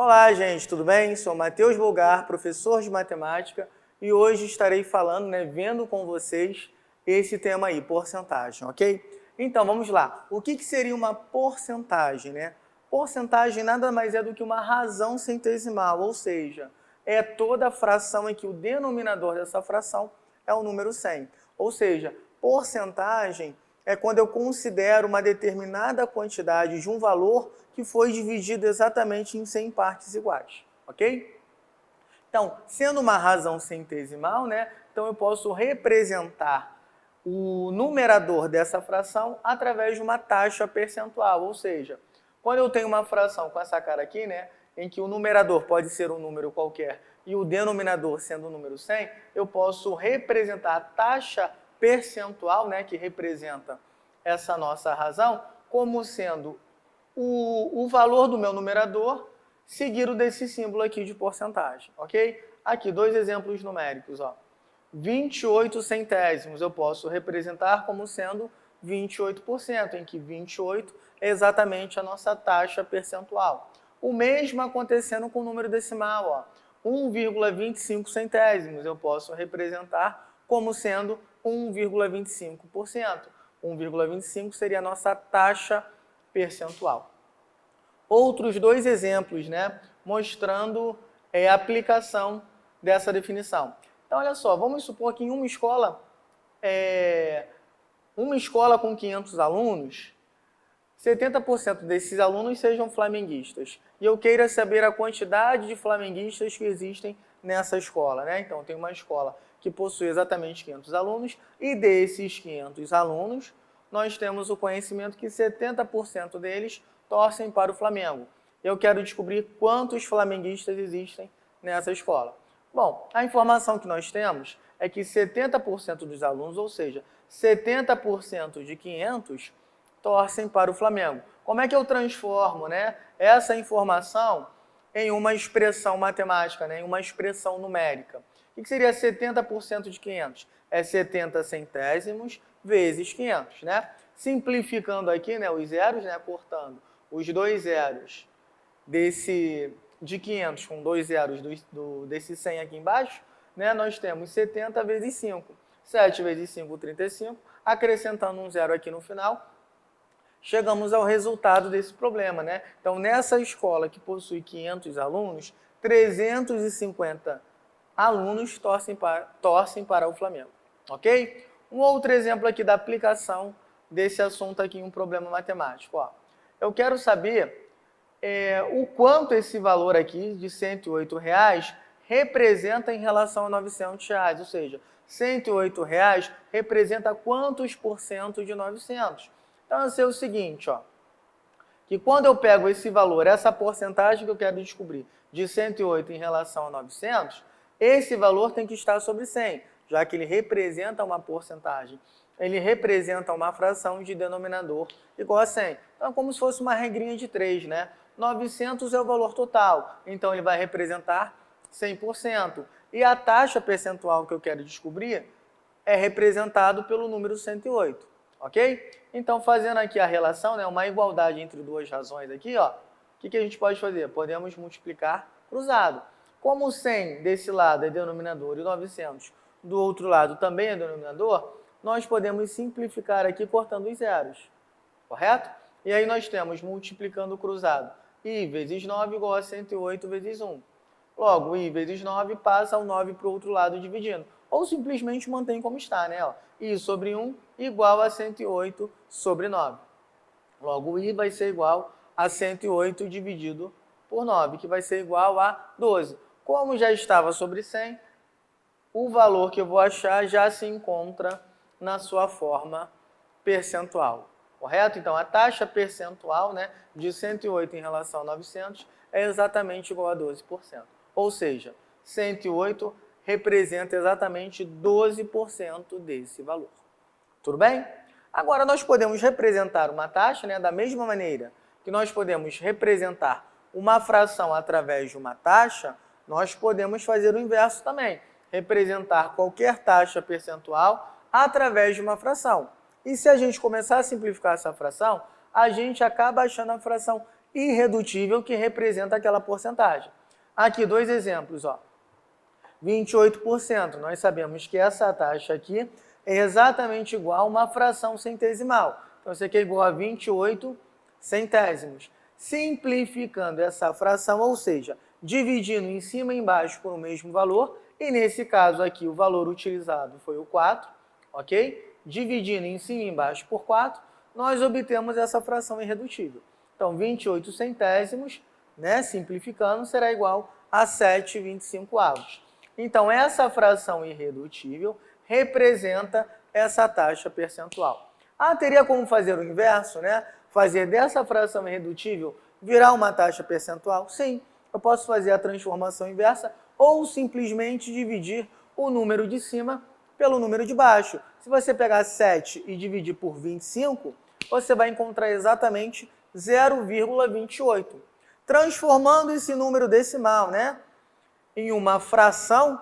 Olá, gente, tudo bem? Sou Matheus Bulgar, professor de matemática, e hoje estarei falando, vendo com vocês esse tema aí, porcentagem, ok? Então, vamos lá. O que seria uma porcentagem, Porcentagem nada mais é do que uma razão centesimal, ou seja, é toda a fração em que o denominador dessa fração é o número 100. Ou seja, porcentagem é quando eu considero uma determinada quantidade de um valor que foi dividido exatamente em 100 partes iguais, ok? Então, sendo uma razão centesimal, então eu posso representar o numerador dessa fração através de uma taxa percentual, ou seja, quando eu tenho uma fração com essa cara aqui, em que o numerador pode ser um número qualquer e o denominador sendo o número 100, eu posso representar a taxa percentual, que representa essa nossa razão, como sendo o valor do meu numerador seguido desse símbolo aqui de porcentagem, ok? Aqui, dois exemplos numéricos, 28 centésimos eu posso representar como sendo 28%, em que 28 é exatamente a nossa taxa percentual. O mesmo acontecendo com o número decimal, 1,25 centésimos eu posso representar como sendo 1,25%. 1,25 seria a nossa taxa percentual. Outros dois exemplos, mostrando a aplicação dessa definição. Então, olha só, vamos supor que em uma escola com 500 alunos, 70% desses alunos sejam flamenguistas. E eu queira saber a quantidade de flamenguistas que existem nessa escola, Então, tem uma escola que possui exatamente 500 alunos, e desses 500 alunos, nós temos o conhecimento que 70% deles torcem para o Flamengo. Eu quero descobrir quantos flamenguistas existem nessa escola. Bom, a informação que nós temos é que 70% dos alunos, ou seja, 70% de 500, torcem para o Flamengo. Como é que eu transformo essa informação em uma expressão matemática, em uma expressão numérica? O que seria 70% de 500? É 70 centésimos vezes 500, Simplificando aqui, os zeros, cortando os dois zeros de 500 com dois zeros desse 100 aqui embaixo, nós temos 70 vezes 5. 7 vezes 5, 35. Acrescentando um zero aqui no final, chegamos ao resultado desse problema, Então, nessa escola que possui 500 alunos, 350 alunos torcem para o Flamengo, ok? Um outro exemplo aqui da aplicação desse assunto aqui em um problema matemático. Eu quero saber o quanto esse valor aqui de R$ 108 representa em relação a R$ 900, ou seja, R$ 108 representa quantos por cento de 900? Então, eu sei o seguinte, que quando eu pego esse valor, essa porcentagem que eu quero descobrir, de 108 em relação a 900, esse valor tem que estar sobre 100, já que ele representa uma porcentagem. Ele representa uma fração de denominador igual a 100. Então, é como se fosse uma regrinha de 3, 900 é o valor total, então ele vai representar 100%. E a taxa percentual que eu quero descobrir é representado pelo número 108, ok? Então, fazendo aqui a relação, uma igualdade entre duas razões aqui, o que a gente pode fazer? Podemos multiplicar cruzado. Como 100 desse lado é denominador e 900 do outro lado também é denominador, nós podemos simplificar aqui cortando os zeros, correto? E aí nós temos multiplicando o cruzado. I vezes 9 igual a 108 vezes 1. Logo, I vezes 9 passa o 9 para o outro lado dividindo. Ou simplesmente mantém como está, I sobre 1 igual a 108 sobre 9. Logo, I vai ser igual a 108 dividido por 9, que vai ser igual a 12. Como já estava sobre 100, o valor que eu vou achar já se encontra na sua forma percentual, correto? Então, a taxa percentual de 108 em relação a 900 é exatamente igual a 12%. Ou seja, 108 representa exatamente 12% desse valor. Tudo bem? Agora, nós podemos representar uma taxa da mesma maneira que nós podemos representar uma fração através de uma taxa, nós podemos fazer o inverso também. Representar qualquer taxa percentual através de uma fração. E se a gente começar a simplificar essa fração, a gente acaba achando a fração irredutível que representa aquela porcentagem. Aqui, dois exemplos, ó. 28%. Nós sabemos que essa taxa aqui é exatamente igual a uma fração centesimal. Então, isso aqui é igual a 28 centésimos. Simplificando essa fração, ou seja, dividindo em cima e embaixo por o mesmo valor, e nesse caso aqui o valor utilizado foi o 4, ok? Dividindo em cima e embaixo por 4, nós obtemos essa fração irredutível. Então, 28 centésimos, né, simplificando, será igual a 7/25. Então, essa fração irredutível representa essa taxa percentual. Teria como fazer o inverso, né? Fazer dessa fração irredutível virar uma taxa percentual? Sim, eu posso fazer a transformação inversa ou simplesmente dividir o número de cima pelo número de baixo. Se você pegar 7 e dividir por 25, você vai encontrar exatamente 0,28. Transformando esse número decimal, né, em uma fração,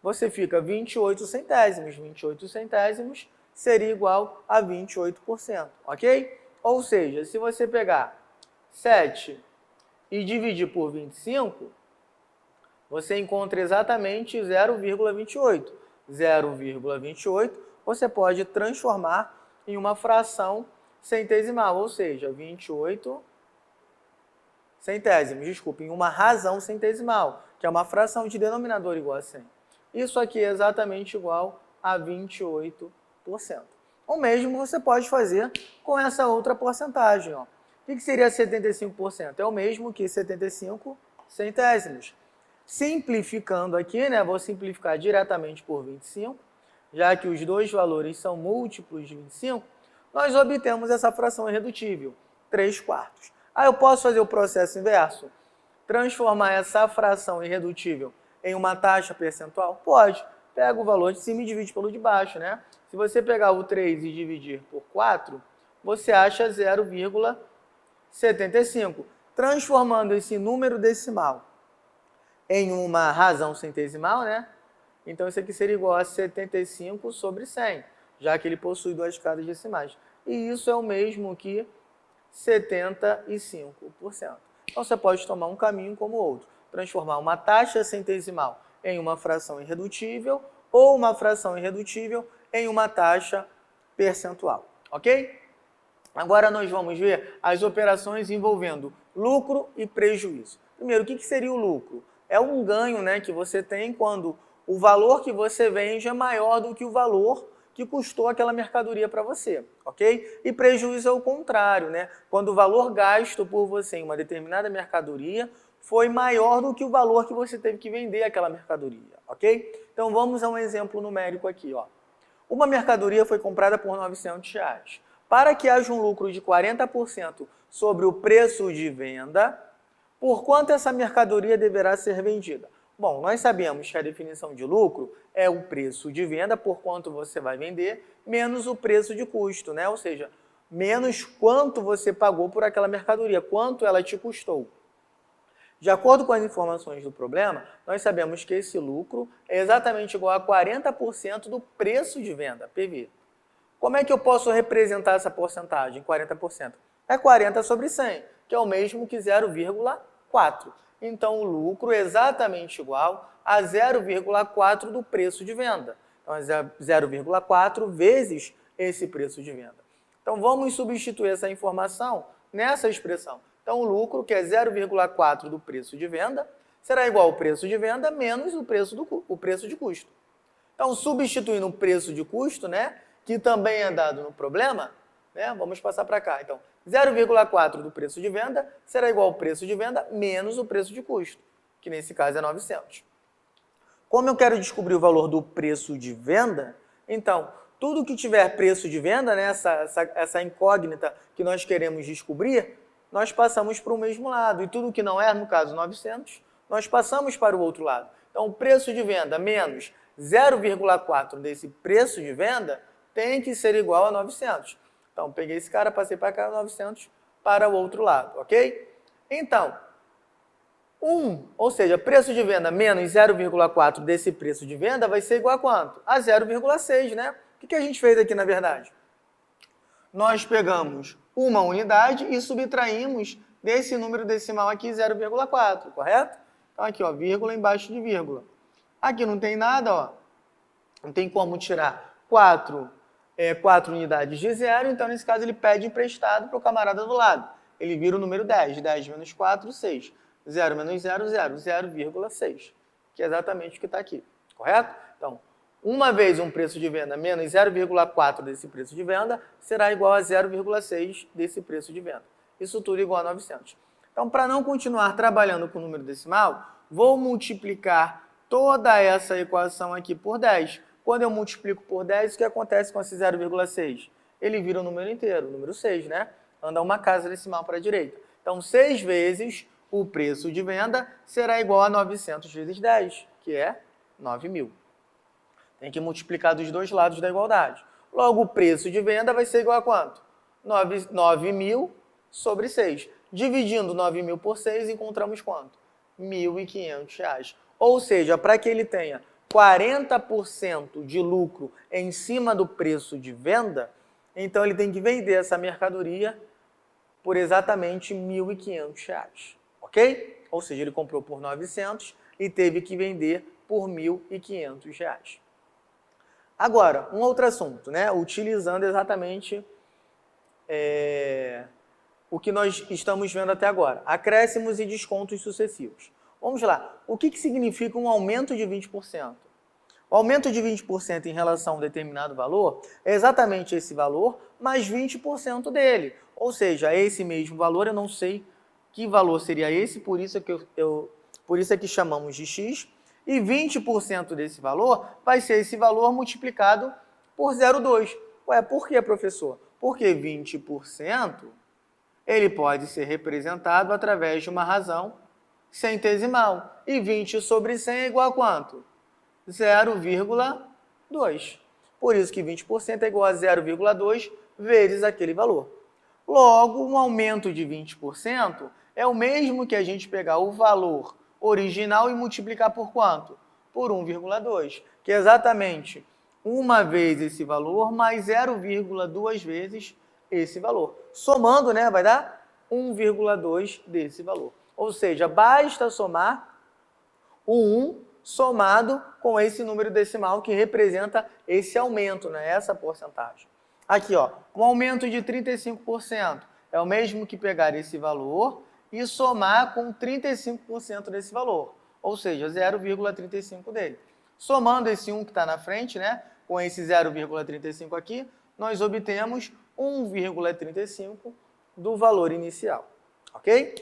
você fica 28 centésimos. 28 centésimos seria igual a 28%, ok? Ou seja, se você pegar 7 e dividir por 25, você encontra exatamente 0,28. 0,28 você pode transformar em uma fração centesimal, ou seja, 28 centésimos, desculpe, em uma razão centesimal, que é uma fração de denominador igual a 100. Isso aqui é exatamente igual a 28%. O mesmo você pode fazer com essa outra porcentagem, ó. O que seria 75%? É o mesmo que 75 centésimos. Simplificando aqui, né, vou simplificar diretamente por 25, já que os dois valores são múltiplos de 25, nós obtemos essa fração irredutível, 3/4. Eu posso fazer o processo inverso? Transformar essa fração irredutível em uma taxa percentual? Pode. Pega o valor de cima e divide pelo de baixo, né? Se você pegar o 3 e dividir por 4, você acha 0,75. Transformando esse número decimal em uma razão centesimal, né? Então, isso aqui seria igual a 75 sobre 100, já que ele possui duas casas decimais. E isso é o mesmo que 75%. Então, você pode tomar um caminho como o outro. Transformar uma taxa centesimal em uma fração irredutível ou uma fração irredutível em uma taxa percentual, ok? Agora nós vamos ver as operações envolvendo lucro e prejuízo. Primeiro, o que seria o lucro? É um ganho, né, que você tem quando o valor que você vende é maior do que o valor que custou aquela mercadoria para você, ok? E prejuízo é o contrário, né? Quando o valor gasto por você em uma determinada mercadoria foi maior do que o valor que você teve que vender aquela mercadoria, ok? Então vamos a um exemplo numérico aqui, ó. Uma mercadoria foi comprada por R$900. Para que haja um lucro de 40% sobre o preço de venda, por quanto essa mercadoria deverá ser vendida? Bom, nós sabemos que a definição de lucro é o preço de venda por quanto você vai vender, menos o preço de custo, né? Ou seja, menos quanto você pagou por aquela mercadoria, quanto ela te custou. De acordo com as informações do problema, nós sabemos que esse lucro é exatamente igual a 40% do preço de venda, PV. Como é que eu posso representar essa porcentagem, 40%? É 40 sobre 100, que é o mesmo que 0,4. Então, o lucro é exatamente igual a 0,4 do preço de venda. Então, é 0,4 vezes esse preço de venda. Então, vamos substituir essa informação nessa expressão. Então, o lucro, que é 0,4 do preço de venda, será igual ao preço de venda menos o preço de custo. Então, substituindo o preço de custo, né, que também é dado no problema, né, vamos passar para cá. Então, 0,4 do preço de venda será igual ao preço de venda menos o preço de custo, que nesse caso é 900. Como eu quero descobrir o valor do preço de venda, então, tudo que tiver preço de venda, né, essa incógnita que nós queremos descobrir, nós passamos para o mesmo lado. E tudo que não é, no caso 900, nós passamos para o outro lado. Então, o preço de venda menos 0,4 desse preço de venda tem que ser igual a 900. Então, peguei esse cara, passei para cá, 900 para o outro lado, ok? Então, ou seja, preço de venda menos 0,4 desse preço de venda vai ser igual a quanto? A 0,6, né? O que a gente fez aqui, na verdade? Nós pegamos uma unidade e subtraímos desse número decimal aqui, 0,4, correto? Então aqui, ó, vírgula embaixo de vírgula. Aqui não tem nada, ó. Não tem como tirar 4 unidades de zero, então nesse caso ele pede emprestado para o camarada do lado. Ele vira o número 10. 10 menos 4, 6. 0 menos 0, 0. 0,6. Que é exatamente o que está aqui, correto? Então, uma vez um preço de venda menos 0,4 desse preço de venda será igual a 0,6 desse preço de venda. Isso tudo igual a 900. Então, para não continuar trabalhando com o número decimal, vou multiplicar toda essa equação aqui por 10. Quando eu multiplico por 10, o que acontece com esse 0,6? Ele vira o número inteiro, o número 6, né? Anda uma casa decimal para a direita. Então, 6 vezes o preço de venda será igual a 900 vezes 10, que é 9.000. Tem que multiplicar dos dois lados da igualdade. Logo, o preço de venda vai ser igual a quanto? 9.000 sobre 6. Dividindo 9.000 por 6, encontramos quanto? R$ 1.500. Ou seja, para que ele tenha 40% de lucro em cima do preço de venda, então ele tem que vender essa mercadoria por exatamente R$ 1.500, ok? Ou seja, ele comprou por 900 e teve que vender por R$ 1.500. Agora, um outro assunto, né? Utilizando exatamente o que nós estamos vendo até agora, acréscimos e descontos sucessivos. Vamos lá, o que significa um aumento de 20%? O aumento de 20% em relação a um determinado valor é exatamente esse valor mais 20% dele. Ou seja, esse mesmo valor, eu não sei que valor seria esse, por isso é que chamamos de x, e 20% desse valor vai ser esse valor multiplicado por 0,2. Ué, por que, professor? Porque 20% ele pode ser representado através de uma razão centesimal. E 20 sobre 100 é igual a quanto? 0,2. Por isso que 20% é igual a 0,2 vezes aquele valor. Logo, um aumento de 20% é o mesmo que a gente pegar o valor original e multiplicar por quanto? Por 1,2, que é exatamente uma vez esse valor mais 0,2 vezes esse valor. Somando, né, vai dar 1,2 desse valor. Ou seja, basta somar o 1 somado com esse número decimal que representa esse aumento, né, essa porcentagem. Aqui, ó, um aumento de 35% é o mesmo que pegar esse valor e somar com 35% desse valor, ou seja, 0,35 dele. Somando esse 1 que está na frente, né, com esse 0,35 aqui, nós obtemos 1,35 do valor inicial, ok?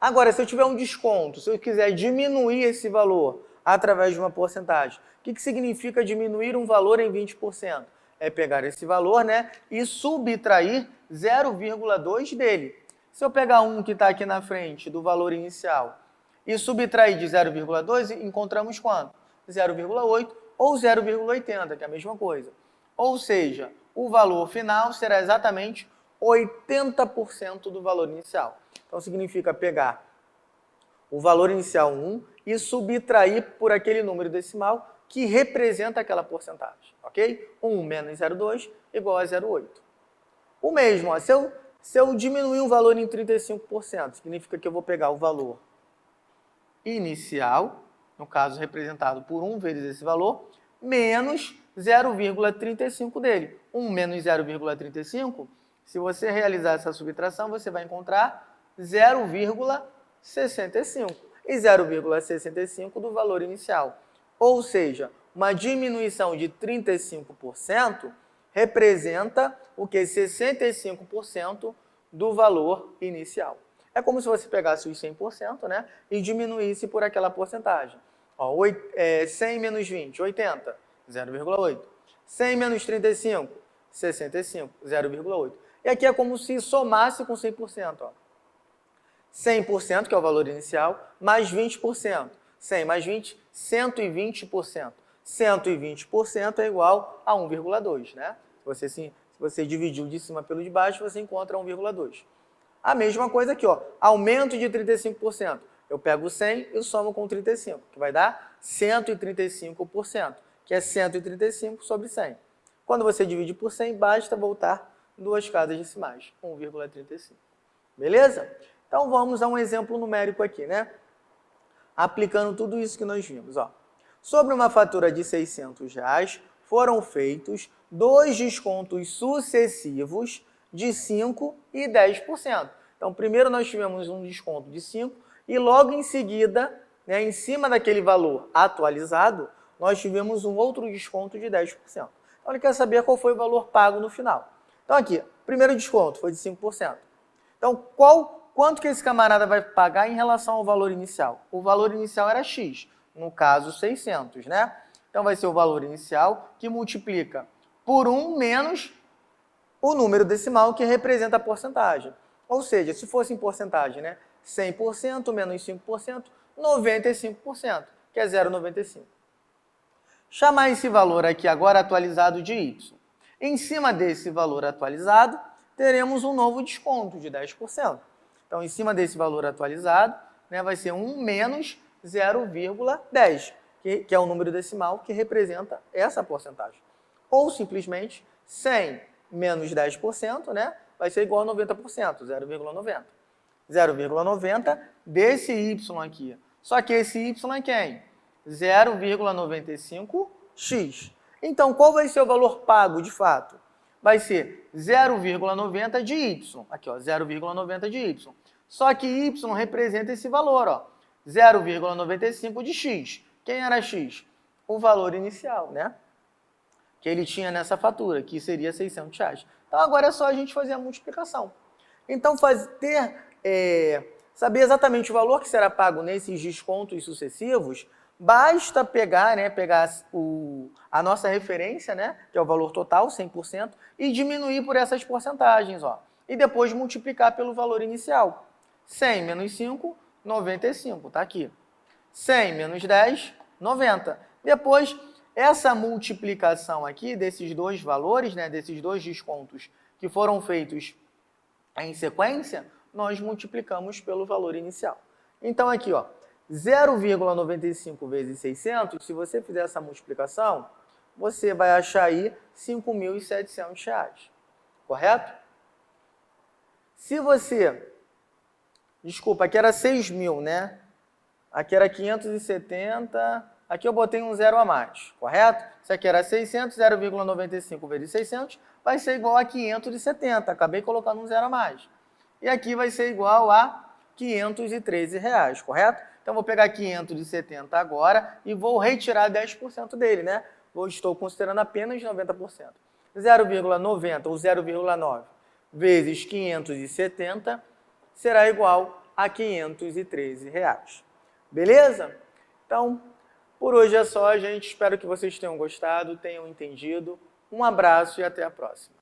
Agora, se eu tiver um desconto, se eu quiser diminuir esse valor através de uma porcentagem, o que significa diminuir um valor em 20%? É pegar esse valor, né, e subtrair 0,2 dele. Se eu pegar um que está aqui na frente do valor inicial e subtrair de 0,2, encontramos quanto? 0,8 ou 0,80, que é a mesma coisa. Ou seja, o valor final será exatamente 80% do valor inicial. Então, significa pegar o valor inicial 1 e subtrair por aquele número decimal que representa aquela porcentagem, ok? 1 menos 0,2 igual a 0,8. O mesmo, ó, se eu diminuir o valor em 35%, significa que eu vou pegar o valor inicial, no caso representado por 1 vezes esse valor, menos 0,35 dele. 1 menos 0,35, se você realizar essa subtração, você vai encontrar 0,65. E 0,65 do valor inicial. Ou seja, uma diminuição de 35% representa o que? 65% do valor inicial. É como se você pegasse os 100%, né, e diminuísse por aquela porcentagem. Ó, 100 menos 20, 80, 0,8. 100 menos 35, 65, 0,8. E aqui é como se somasse com 100%. Ó. 100%, que é o valor inicial, mais 20%. 100 mais 20, 120%. 120% é igual a 1,2, né? Se você dividiu de cima pelo de baixo, você encontra 1,2. A mesma coisa aqui, ó, aumento de 35%. Eu pego 100 e somo com 35, que vai dar 135%, que é 135 sobre 100. Quando você divide por 100, basta voltar duas casas decimais, 1,35. Beleza? Então vamos a um exemplo numérico aqui, né? Aplicando tudo isso que nós vimos, ó. Sobre uma fatura de R$600, foram feitos 2 descontos sucessivos de 5% e 10%. Então, primeiro nós tivemos um desconto de 5% e logo em seguida, né, em cima daquele valor atualizado, nós tivemos um outro desconto de 10%. Então, ele quer saber qual foi o valor pago no final. Então, aqui, primeiro desconto foi de 5%. Então, quanto que esse camarada vai pagar em relação ao valor inicial? O valor inicial era X, no caso 600, né? Então, vai ser o valor inicial que multiplica por 1 menos o número decimal que representa a porcentagem. Ou seja, se fosse em porcentagem, né? 100% menos 5%, 95%, que é 0,95. Chamar esse valor aqui agora atualizado de Y. Em cima desse valor atualizado, teremos um novo desconto de 10%. Então, em cima desse valor atualizado, né, vai ser 1 menos 0,10, que é o número decimal que representa essa porcentagem. Ou simplesmente 100 menos 10%, né, vai ser igual a 90%, 0,90. 0,90 desse Y aqui. Só que esse Y é quem? 0,95x. Então, qual vai ser o valor pago de fato? Vai ser 0,90 de Y. Aqui, ó, 0,90 de Y. Só que Y representa esse valor, ó, 0,95 de X. Quem era X? O valor inicial, né? Que ele tinha nessa fatura, que seria R$600. Então, agora é só a gente fazer a multiplicação. Então, saber exatamente o valor que será pago nesses descontos sucessivos, basta pegar a nossa referência, né, que é o valor total, 100%, e diminuir por essas porcentagens, ó, e depois multiplicar pelo valor inicial. 100 menos 5, 95, tá aqui. 100 menos 10, 90. Depois, essa multiplicação aqui desses dois valores, né, desses dois descontos que foram feitos em sequência, nós multiplicamos pelo valor inicial. Então, aqui, ó, 0,95 vezes 600, se você fizer essa multiplicação, você vai achar aí R$ 5.700, correto? Se você... Desculpa, aqui era 6.000, né? Aqui era 570, aqui eu botei um zero a mais, correto? Isso aqui era 600, 0,95 vezes 600, vai ser igual a 570, acabei colocando um zero a mais. E aqui vai ser igual a R$513, correto? Então, vou pegar 570 agora e vou retirar 10% dele, né? Estou considerando apenas 90%. 0,90 ou 0,9 vezes 570 será igual a R$513. Beleza? Então, por hoje é só, gente. Espero que vocês tenham gostado, tenham entendido. Um abraço e até a próxima.